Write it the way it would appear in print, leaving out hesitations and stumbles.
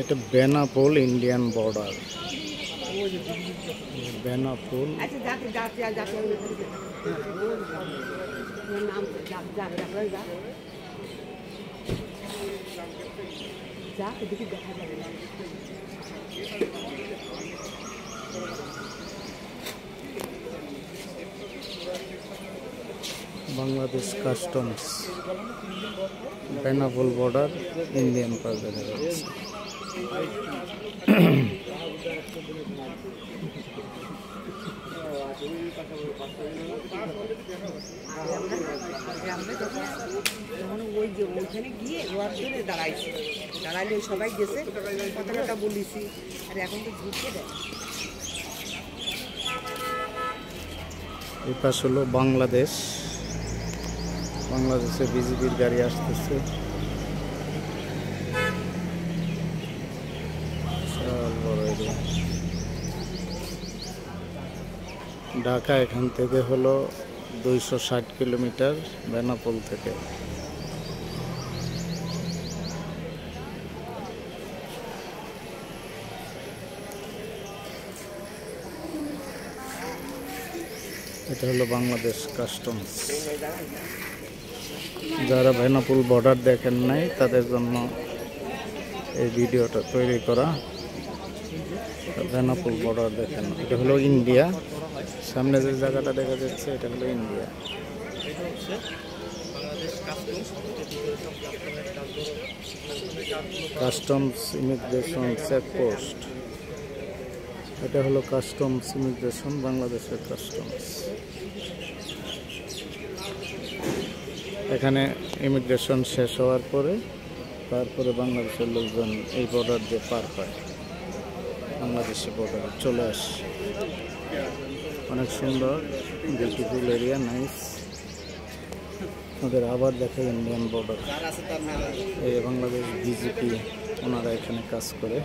এটা Benapole Indian border. Benapole Bangladesh customs, Benapole border Indian পার দেখা যাচ্ছে। ওইখানে গিয়ে রোয়ার জন্য দাঁড়াইছে, দাঁড়াইলে সবাই গেছে, কথাটা বলিছি, আর এখন তো ঘুরতে দেয়। এই পাশ হলো বাংলাদেশ, বাংলাদেশে বিজেপির গাড়ি আসতেছে। ঢাকা এখান থেকে হলো 260 কিলোমিটার বেনাপোল থেকে। এটা হলো বাংলাদেশ কাস্টমস। যারা বেনাপোল বর্ডার দেখেন নাই তাদের জন্য এই ভিডিওটা তৈরি করা। বেনাপোল বর্ডার দেখেন, এটা হলো ইন্ডিয়া। সামনে যে জায়গাটা দেখা যাচ্ছে এটা হলো ইন্ডিয়া। কাস্টমস ইমিগ্রেশন চেকপোস্ট, এটা হলো কাস্টমস ইমিগ্রেশন, বাংলাদেশের কাস্টমস। এখানে ইমিগ্রেশন শেষ হওয়ার পরে তারপরে বাংলাদেশের লোকজন এই বর্ডার দিয়ে পার হয়, বাংলাদেশি বর্ডার চলে আসে। অনেক সুন্দর বিউটিফুল এরিয়া, নাইস। ওদের আবার দেখে ইন্ডিয়ান বর্ডার। এই বাংলাদেশ বিজেপি ওনারা এখানে কাজ করে।